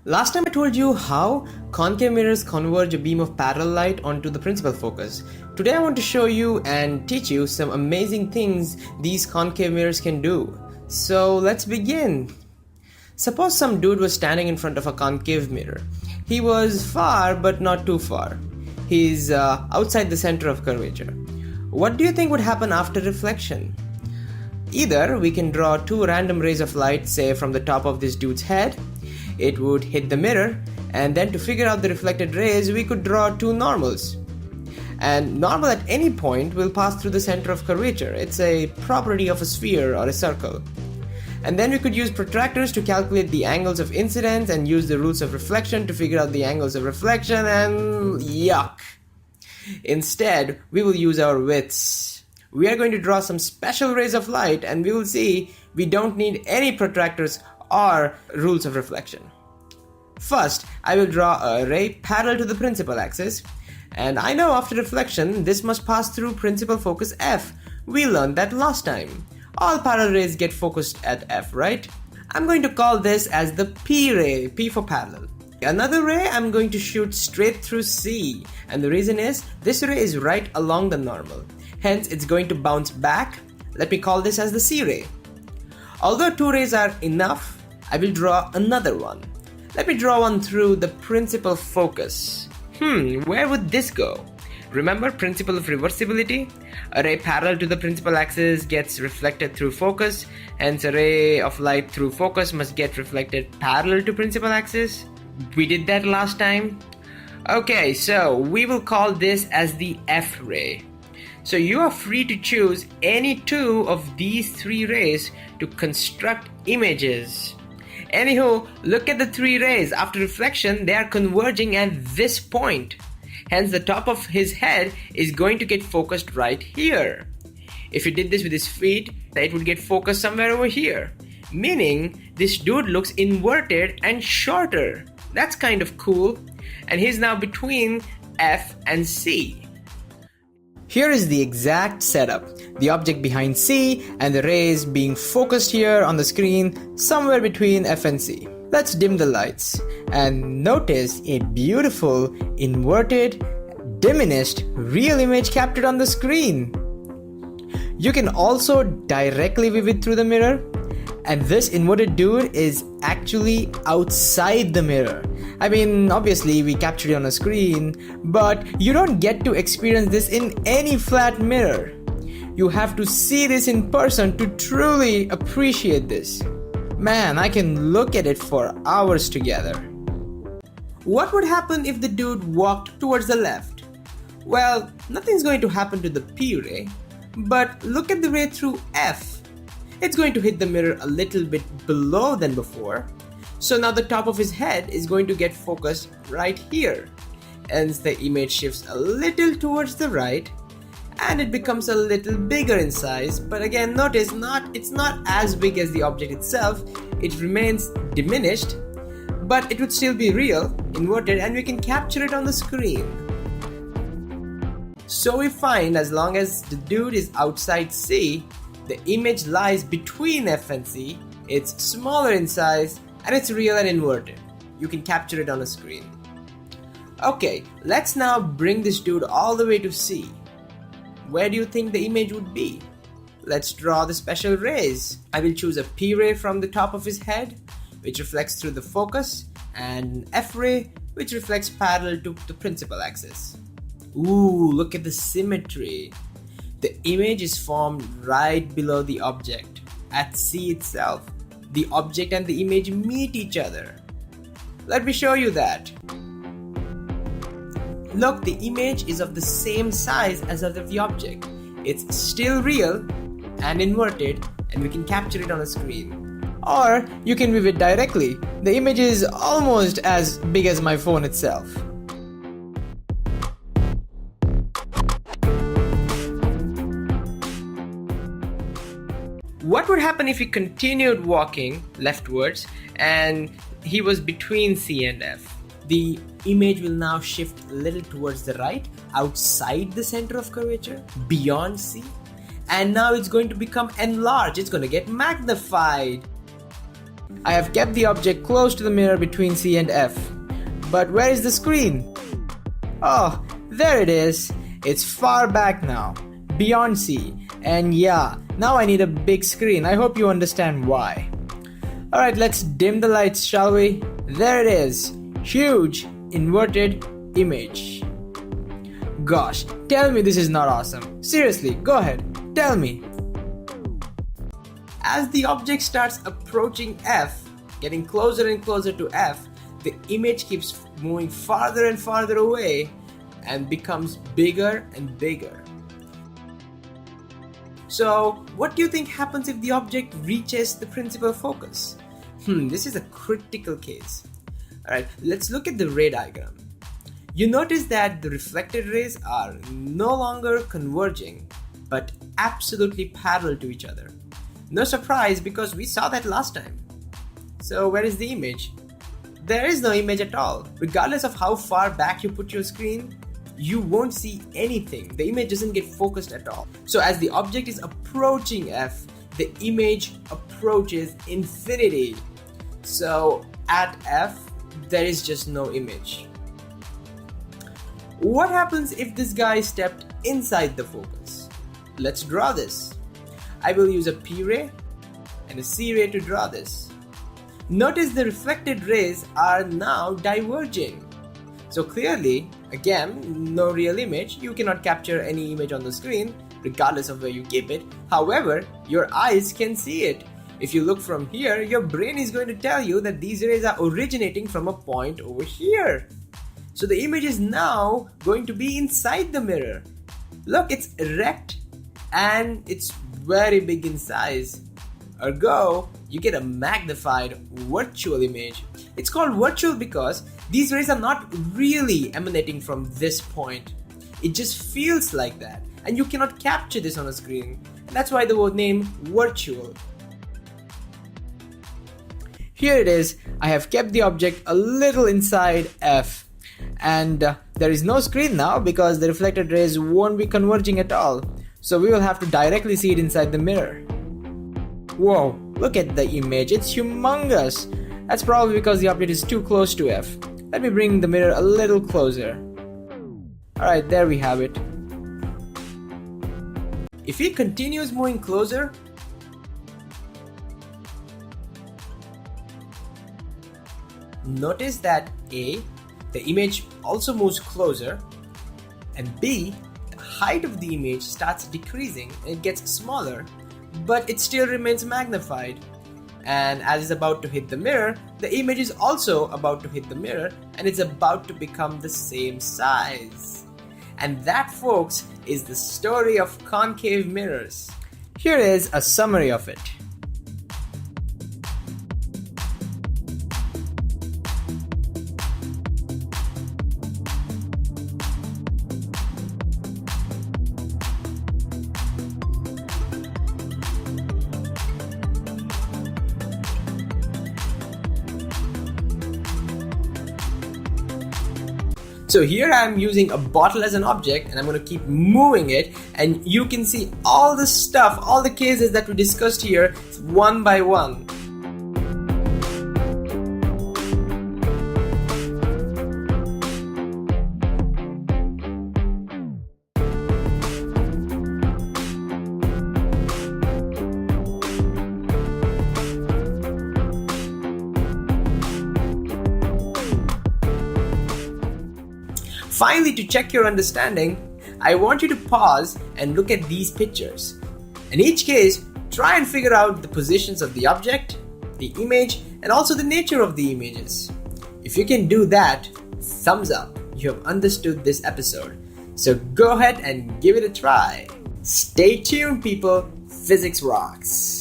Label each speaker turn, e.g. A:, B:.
A: Last time I told you how concave mirrors converge a beam of parallel light onto the principal focus. Today I want to show you and teach you some amazing things these concave mirrors can do. So let's begin. Suppose some dude was standing in front of a concave mirror. He was far but not too far. He's outside the center of curvature. What do you think would happen after reflection? Either we can draw two random rays of light, say from the top of this dude's head. It would hit the mirror, and then to figure out the reflected rays, we could draw two normals. And normal at any point will pass through the center of curvature. It's a property of a sphere or a circle. And then we could use protractors to calculate the angles of incidence and use the rules of reflection to figure out the angles of reflection, and yuck! Instead, we will use our wits. We are going to draw some special rays of light, and we will see we don't need any protractors or rules of reflection. First, I will draw a ray parallel to the principal axis, and I know after reflection this must pass through principal focus F. We learned that last time. All parallel rays get focused at F, right? I'm going to call this as the P ray, P for parallel. Another ray I'm going to shoot straight through C, and the reason is this ray is right along the normal. Hence, it's going to bounce back. Let me call this as the C ray. Although two rays are enough, I will draw another one. Let me draw one through the principal focus. Where would this go? Remember principle of reversibility? A ray parallel to the principal axis gets reflected through focus, hence a ray of light through focus must get reflected parallel to principal axis. We did that last time. Okay, so we will call this as the F ray. So you are free to choose any two of these three rays to construct images. Anywho, look at the three rays. After reflection, they are converging at this point. Hence, the top of his head is going to get focused right here. If you did this with his feet, it would get focused somewhere over here. Meaning, this dude looks inverted and shorter. That's kind of cool. And he's now between F and C. Here is the exact setup. The object behind C and the rays being focused here on the screen somewhere between F and C. Let's dim the lights and notice a beautiful, inverted, diminished, real image captured on the screen. You can also directly view it through the mirror, and this inverted dude is actually outside the mirror. I mean, obviously we captured it on a screen, but you don't get to experience this in any flat mirror. You have to see this in person to truly appreciate this. Man, I can look at it for hours together. What would happen if the dude walked towards the left? Well, nothing's going to happen to the P ray, but look at the ray through F. It's going to hit the mirror a little bit below than before. So now the top of his head is going to get focused right here. Hence the image shifts a little towards the right and it becomes a little bigger in size. But again, notice it's not as big as the object itself. It remains diminished, but it would still be real, inverted, and we can capture it on the screen. So we find as long as the dude is outside C, the image lies between F and C, it's smaller in size, and it's real and inverted. You can capture it on a screen. Okay, let's now bring this dude all the way to C. Where do you think the image would be? Let's draw the special rays. I will choose a P ray from the top of his head, which reflects through the focus, and an F ray, which reflects parallel to the principal axis. Ooh, look at the symmetry. The image is formed right below the object. At C itself, the object and the image meet each other. Let me show you that. Look, the image is of the same size as of the object. It's still real and inverted, and we can capture it on a screen. Or you can view it directly. The image is almost as big as my phone itself. What would happen if he continued walking leftwards and he was between C and F? The image will now shift a little towards the right, outside the center of curvature, beyond C. And now it's going to become enlarged, it's going to get magnified. I have kept the object close to the mirror between C and F. But where is the screen? Oh, there it is. It's far back now, beyond C. And yeah, now I need a big screen. I hope you understand why. Alright, let's dim the lights, shall we? There it is. Huge, inverted image. Gosh, tell me this is not awesome. Seriously, go ahead, tell me. As the object starts approaching F, getting closer and closer to F, the image keeps moving farther and farther away and becomes bigger and bigger. So, what do you think happens if the object reaches the principal focus? This is a critical case. Alright, let's look at the ray diagram. You notice that the reflected rays are no longer converging, but absolutely parallel to each other. No surprise, because we saw that last time. So where is the image? There is no image at all. Regardless of how far back you put your screen, you won't see anything. The image doesn't get focused at all. So as the object is approaching F, the image approaches infinity. So at F, there is just no image. What happens if this guy stepped inside the focus? Let's draw this. I will use a P ray and a C ray to draw this. Notice the reflected rays are now diverging. So clearly, again, no real image. You cannot capture any image on the screen, regardless of where you keep it. However, your eyes can see it. If you look from here, your brain is going to tell you that these rays are originating from a point over here. So the image is now going to be inside the mirror. Look, it's erect and it's very big in size. Ergo, you get a magnified virtual image. It's called virtual because these rays are not really emanating from this point. It just feels like that, and you cannot capture this on a screen. And that's why the word name virtual. Here it is. I have kept the object a little inside F. And there is no screen now because the reflected rays won't be converging at all. So we will have to directly see it inside the mirror. Whoa, look at the image, it's humongous. That's probably because the object is too close to F. Let me bring the mirror a little closer. Alright, there we have it. If it continues moving closer, notice that A, the image also moves closer, and B, the height of the image starts decreasing and it gets smaller, but it still remains magnified. And as it's about to hit the mirror, the image is also about to hit the mirror and it's about to become the same size. And that, folks, is the story of concave mirrors. Here is a summary of it. So here I am using a bottle as an object and I'm going to keep moving it, and you can see all the stuff, all the cases that we discussed here one by one. Finally, to check your understanding, I want you to pause and look at these pictures. In each case, try and figure out the positions of the object, the image, and also the nature of the images. If you can do that, thumbs up, you have understood this episode. So go ahead and give it a try. Stay tuned, people. Physics rocks.